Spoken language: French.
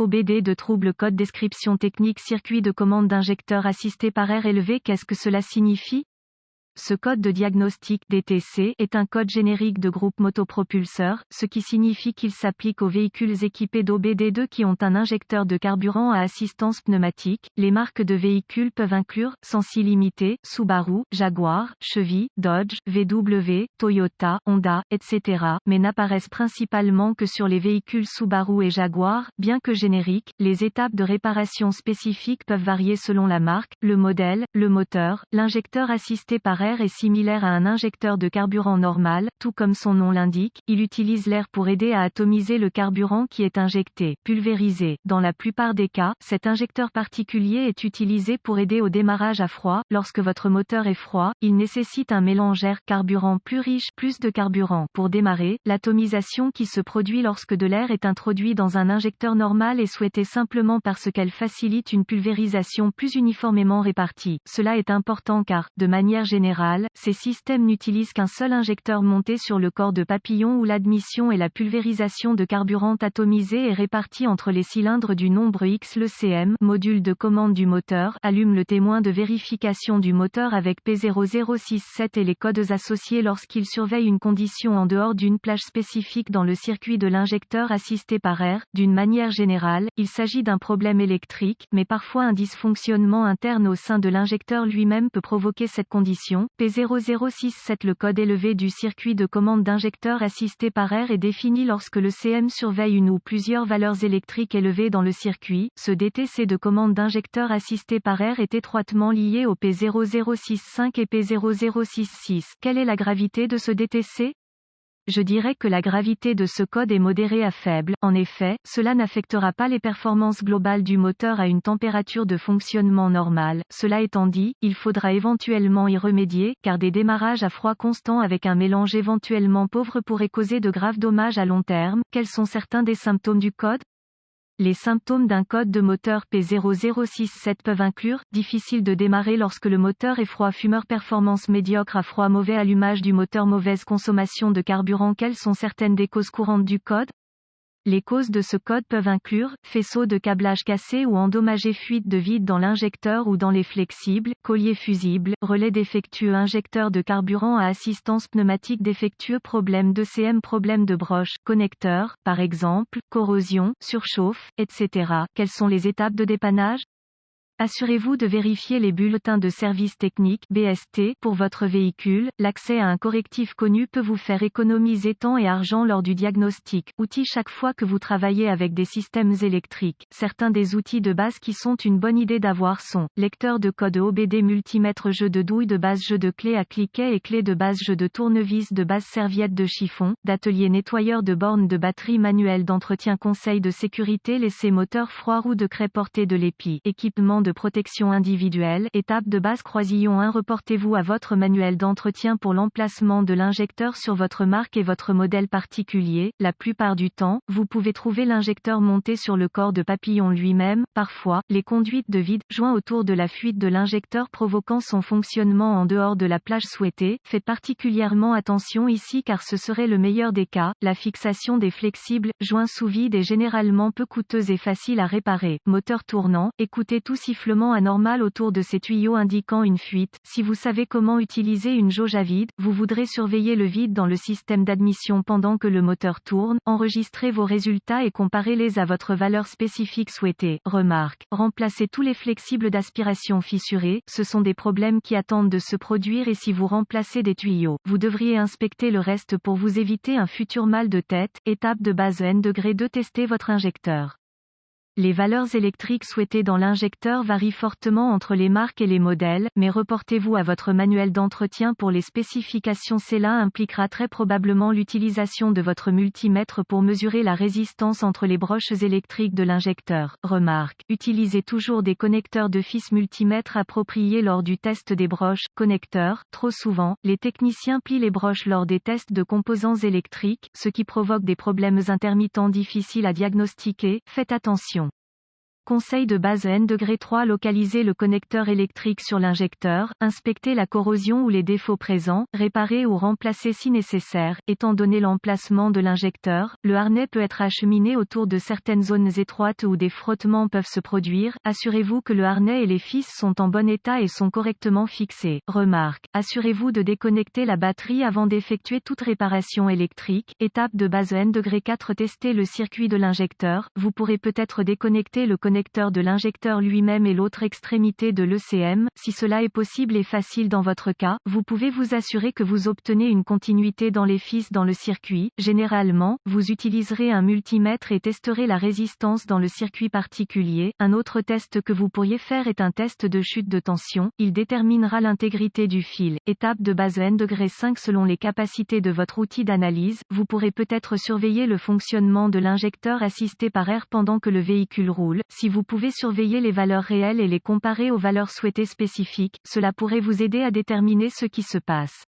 OBD de trouble code description technique circuit de commande d'injecteur assisté par air élevé. Qu'est-ce que cela signifie? Ce code de diagnostic DTC est un code générique de groupe motopropulseur, ce qui signifie qu'il s'applique aux véhicules équipés d'OBD2 qui ont un injecteur de carburant à assistance pneumatique. Les marques de véhicules peuvent inclure Sensi Limited, Subaru, Jaguar, Chevy, Dodge, VW, Toyota, Honda, etc., mais n'apparaissent principalement que sur les véhicules Subaru et Jaguar. Bien que génériques, les étapes de réparation spécifiques peuvent varier selon la marque, le modèle, le moteur. L'injecteur assisté par air est similaire à un injecteur de carburant normal, tout comme son nom l'indique, il utilise l'air pour aider à atomiser le carburant qui est injecté, pulvérisé. Dans la plupart des cas, cet injecteur particulier est utilisé pour aider au démarrage à froid. Lorsque votre moteur est froid, il nécessite un mélange air-carburant plus riche, plus de carburant. Pour démarrer, l'atomisation qui se produit lorsque de l'air est introduit dans un injecteur normal est souhaitée simplement parce qu'elle facilite une pulvérisation plus uniformément répartie. Cela est important car, de manière générale, ces systèmes n'utilisent qu'un seul injecteur monté sur le corps de papillon où l'admission et la pulvérisation de carburant atomisé est répartie entre les cylindres du nombre X. Le CM, module de commande du moteur, allume le témoin de vérification du moteur avec P0067 et les codes associés lorsqu'il surveille une condition en dehors d'une plage spécifique dans le circuit de l'injecteur assisté par air. D'une manière générale, il s'agit d'un problème électrique, mais parfois un dysfonctionnement interne au sein de l'injecteur lui-même peut provoquer cette condition. P0067. Le code élevé du circuit de commande d'injecteur assisté par air est défini lorsque le CM surveille une ou plusieurs valeurs électriques élevées dans le circuit. Ce DTC de commande d'injecteur assisté par air est étroitement lié au P0065 et P0066. Quelle est la gravité de ce DTC? Je dirais que la gravité de ce code est modérée à faible. En effet, cela n'affectera pas les performances globales du moteur à une température de fonctionnement normale. Cela étant dit, il faudra éventuellement y remédier, car des démarrages à froid constant avec un mélange éventuellement pauvre pourraient causer de graves dommages à long terme. Quels sont certains des symptômes du code? Les symptômes d'un code de moteur P0067 peuvent inclure, difficile de démarrer lorsque le moteur est froid, fumeur, performance médiocre à froid, mauvais allumage du moteur, mauvaise consommation de carburant. Quelles sont certaines des causes courantes du code? Les causes de ce code peuvent inclure, faisceau de câblage cassé ou endommagé, fuite de vide dans l'injecteur ou dans les flexibles, collier fusible, relais défectueux, injecteur de carburant à assistance pneumatique défectueux, problème de CM, problème de broche, connecteur, par exemple, corrosion, surchauffe, etc. Quelles sont les étapes de dépannage? Assurez-vous de vérifier les bulletins de service technique (BST) pour votre véhicule. L'accès à un correctif connu peut vous faire économiser temps et argent lors du diagnostic. Outils. Chaque fois que vous travaillez avec des systèmes électriques, certains des outils de base qui sont une bonne idée d'avoir sont lecteur de code OBD, multimètre, jeu de douille de base, jeu de clé à cliquet et clé de base, jeu de tournevis de base, serviette de chiffon, d'atelier, nettoyeur de borne de batterie, manuel d'entretien, conseil de sécurité, laisser moteur froid, roue de craie, portée de l'épi, équipement de protection individuelle. Étape de base, croisillon 1. Reportez-vous à votre manuel d'entretien pour l'emplacement de l'injecteur sur votre marque et votre modèle particulier. La plupart du temps, vous pouvez trouver l'injecteur monté sur le corps de papillon lui-même. Parfois, les conduites de vide, joints autour de la fuite de l'injecteur provoquant son fonctionnement en dehors de la plage souhaitée. Faites particulièrement attention ici car ce serait le meilleur des cas. La fixation des flexibles, joints sous vide est généralement peu coûteuse et facile à réparer. Moteur tournant, écoutez tout sifflement anormal autour de ces tuyaux indiquant une fuite. Si vous savez comment utiliser une jauge à vide, vous voudrez surveiller le vide dans le système d'admission pendant que le moteur tourne. Enregistrez vos résultats et comparez-les à votre valeur spécifique souhaitée. Remarque. Remplacez tous les flexibles d'aspiration fissurés. Ce sont des problèmes qui attendent de se produire et si vous remplacez des tuyaux, vous devriez inspecter le reste pour vous éviter un futur mal de tête. Étape de base N°2. Testez votre injecteur. Les valeurs électriques souhaitées dans l'injecteur varient fortement entre les marques et les modèles, mais reportez-vous à votre manuel d'entretien pour les spécifications. Cela impliquera très probablement l'utilisation de votre multimètre pour mesurer la résistance entre les broches électriques de l'injecteur. Remarque. Utilisez toujours des connecteurs de fils multimètre appropriés lors du test des broches, connecteurs. Trop souvent, les techniciens plient les broches lors des tests de composants électriques, ce qui provoque des problèmes intermittents difficiles à diagnostiquer. Faites attention. Conseil de base N°3. Localisez le connecteur électrique sur l'injecteur, inspectez la corrosion ou les défauts présents, réparez ou remplacez si nécessaire. Étant donné l'emplacement de l'injecteur, le harnais peut être acheminé autour de certaines zones étroites où des frottements peuvent se produire. Assurez-vous que le harnais et les fils sont en bon état et sont correctement fixés. Remarque. Assurez-vous de déconnecter la batterie avant d'effectuer toute réparation électrique. Étape de base N°4. Testez le circuit de l'injecteur. Vous pourrez peut-être déconnecter le connecteur de l'injecteur lui-même et l'autre extrémité de l'ECM. Si cela est possible et facile dans votre cas, vous pouvez vous assurer que vous obtenez une continuité dans les fils dans le circuit. Généralement, vous utiliserez un multimètre et testerez la résistance dans le circuit particulier. Un autre test que vous pourriez faire est un test de chute de tension. Il déterminera l'intégrité du fil. Étape de base N°5. Selon les capacités de votre outil d'analyse, vous pourrez peut-être surveiller le fonctionnement de l'injecteur assisté par air pendant que le véhicule roule. Si vous pouvez surveiller les valeurs réelles et les comparer aux valeurs souhaitées spécifiques, cela pourrait vous aider à déterminer ce qui se passe.